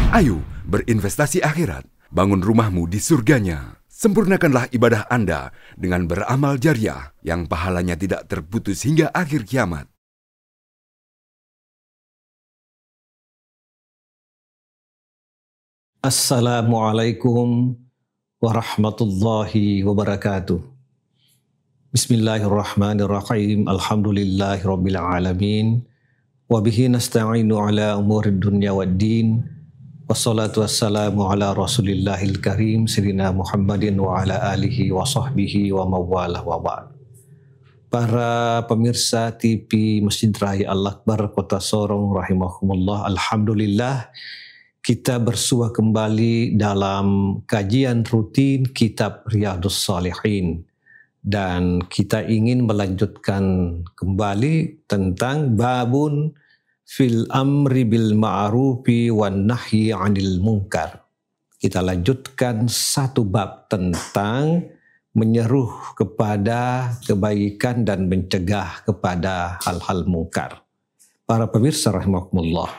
Ayo berinvestasi akhirat, bangun rumahmu di surganya. Sempurnakanlah ibadah Anda dengan beramal jariah yang pahalanya tidak terputus hingga akhir kiamat. Assalamualaikum warahmatullahi wabarakatuh. Bismillahirrahmanirrahim. Alhamdulillahirabbil alamin. Wa bihi nasta'inu ala umurid dunya waddin. Wassalatu wassalamu ala Rasulillahil Karim Sayyidina Muhammadin wa ala alihi wa sahbihi wa mawalah wa ba'd. Para pemirsa TV Masjid Raya Al-Akbar Kota Sorong rahimahumullah, alhamdulillah kita bersua kembali dalam kajian rutin kitab Riyadhus Shalihin, dan kita ingin melanjutkan kembali tentang babun fil amri bil ma'rufi wan nahyi 'anil munkar. Kita lanjutkan satu bab tentang menyeru kepada kebaikan dan mencegah kepada hal-hal mungkar. Para pemirsa rahimakumullah,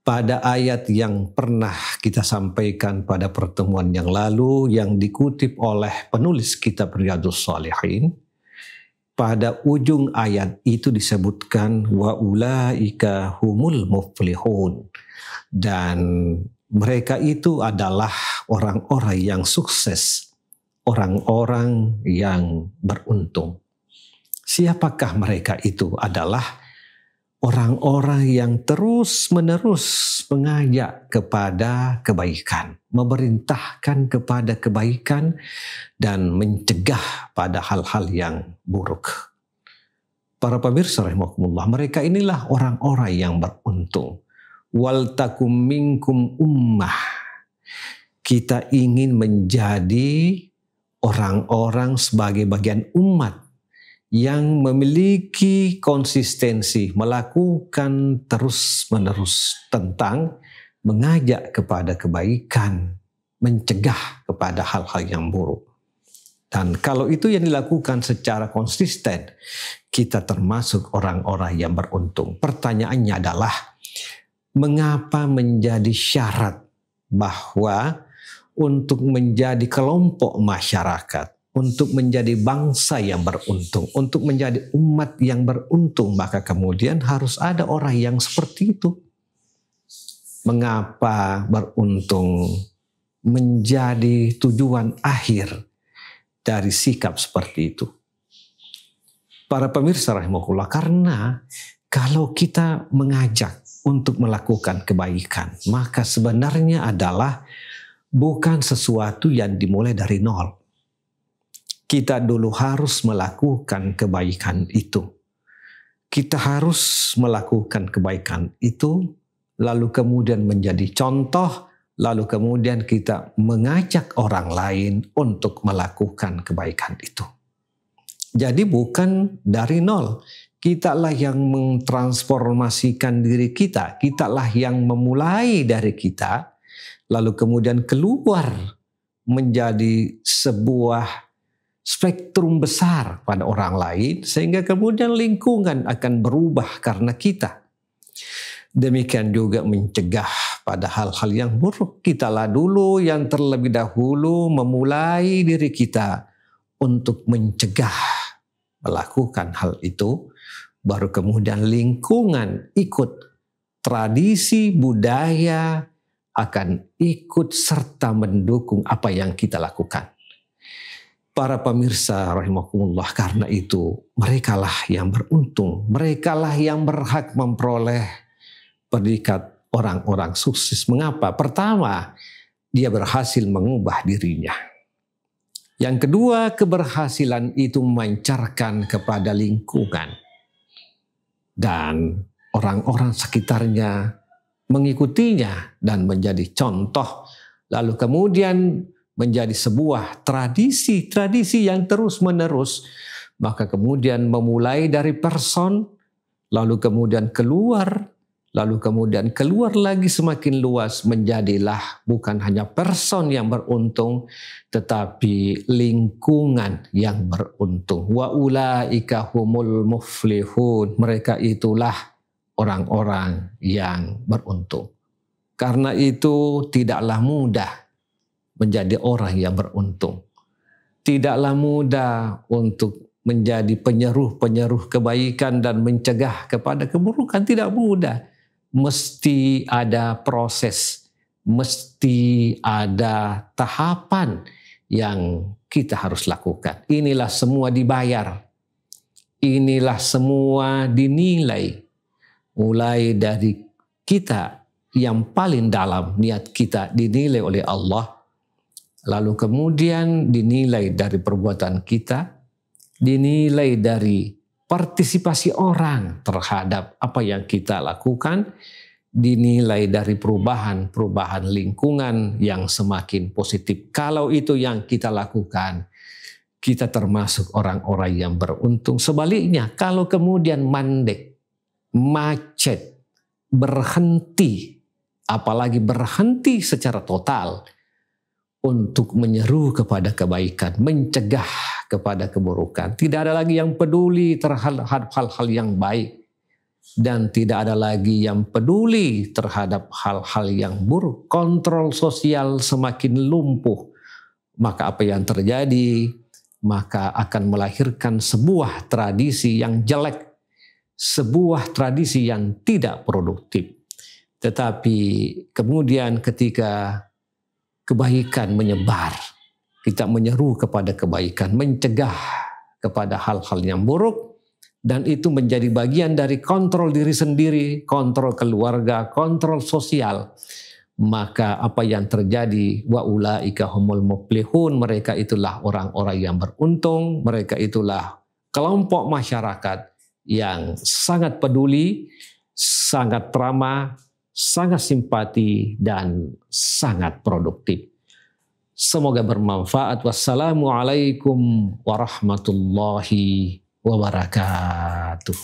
pada ayat yang pernah kita sampaikan pada pertemuan yang lalu yang dikutip oleh penulis kitab Riyadhus Shalihin, pada ujung ayat itu disebutkan wa ulaika humul muflihun, dan mereka itu adalah orang-orang yang sukses, orang-orang yang beruntung. Siapakah mereka itu? Adalah orang-orang yang terus-menerus mengajak kepada kebaikan, memerintahkan kepada kebaikan, dan mencegah pada hal-hal yang buruk. Para pemirsa rahimakumullah, mereka inilah orang-orang yang beruntung. Wal takum minkum ummah. Kita ingin menjadi orang-orang sebagai bagian umat yang memiliki konsistensi, melakukan terus-menerus tentang mengajak kepada kebaikan, mencegah kepada hal-hal yang buruk. Dan kalau itu yang dilakukan secara konsisten, kita termasuk orang-orang yang beruntung. Pertanyaannya adalah, mengapa menjadi syarat bahwa untuk menjadi kelompok masyarakat, untuk menjadi bangsa yang beruntung, untuk menjadi umat yang beruntung, maka kemudian harus ada orang yang seperti itu? Mengapa beruntung menjadi tujuan akhir dari sikap seperti itu? Para pemirsa rahimahullah, karena kalau kita mengajak untuk melakukan kebaikan, maka sebenarnya adalah bukan sesuatu yang dimulai dari nol. Kita dulu harus melakukan kebaikan itu. Kita harus melakukan kebaikan itu, lalu kemudian menjadi contoh, lalu kemudian kita mengajak orang lain untuk melakukan kebaikan itu. Jadi bukan dari nol. Kitalah yang mentransformasikan diri kita. Kitalah yang memulai dari kita, lalu kemudian keluar menjadi sebuah spektrum besar pada orang lain, sehingga kemudian lingkungan akan berubah karena kita. Demikian juga mencegah pada hal-hal yang buruk. Kitalah dulu yang terlebih dahulu memulai diri kita untuk mencegah melakukan hal itu, baru kemudian lingkungan ikut, tradisi budaya akan ikut serta mendukung apa yang kita lakukan. Para pemirsa rahimakumullah, karena itu merekalah yang beruntung, merekalah yang berhak memperoleh predikat orang-orang sukses. Mengapa? Pertama, dia berhasil mengubah dirinya. Yang kedua, keberhasilan itu memancarkan kepada lingkungan, dan orang-orang sekitarnya mengikutinya dan menjadi contoh, lalu kemudian menjadi sebuah tradisi yang terus-menerus, maka kemudian memulai dari person, lalu kemudian keluar lagi semakin luas, menjadilah bukan hanya person yang beruntung, tetapi lingkungan yang beruntung. Wa ulaika humul muflihun. Mereka itulah orang-orang yang beruntung. Karena itu tidaklah mudah menjadi orang yang beruntung. Tidaklah mudah untuk menjadi penyeruh-penyeruh kebaikan dan mencegah kepada keburukan. Tidak mudah. Mesti ada proses, mesti ada tahapan yang kita harus lakukan. Inilah semua dibayar. Inilah semua dinilai. Mulai dari kita yang paling dalam, niat kita dinilai oleh Allah. Lalu kemudian dinilai dari perbuatan kita, dinilai dari partisipasi orang terhadap apa yang kita lakukan, dinilai dari perubahan lingkungan yang semakin positif. Kalau itu yang kita lakukan, kita termasuk orang-orang yang beruntung. Sebaliknya, kalau kemudian mandek, macet, berhenti, apalagi berhenti secara total untuk menyeru kepada kebaikan, mencegah kepada keburukan. Tidak ada lagi yang peduli terhadap hal-hal yang baik. Dan tidak ada lagi yang peduli terhadap hal-hal yang buruk. Kontrol sosial semakin lumpuh. Maka apa yang terjadi? Maka akan melahirkan sebuah tradisi yang jelek. Sebuah tradisi yang tidak produktif. Tetapi kemudian ketika kebaikan menyebar, kita menyeru kepada kebaikan, mencegah kepada hal-hal yang buruk, dan itu menjadi bagian dari kontrol diri sendiri, kontrol keluarga, kontrol sosial. Maka apa yang terjadi? Wa ulaika humul muflihun, mereka itulah orang-orang yang beruntung, mereka itulah kelompok masyarakat yang sangat peduli, sangat ramah, sangat simpati, dan sangat produktif. Semoga bermanfaat. Wassalamualaikum warahmatullahi wabarakatuh.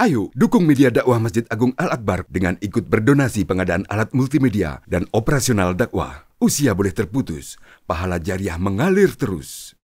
Ayo dukung media dakwah Masjid Agung Al-Akbar dengan ikut berdonasi pengadaan alat multimedia dan operasional dakwah. Usia boleh terputus, pahala jariah mengalir terus.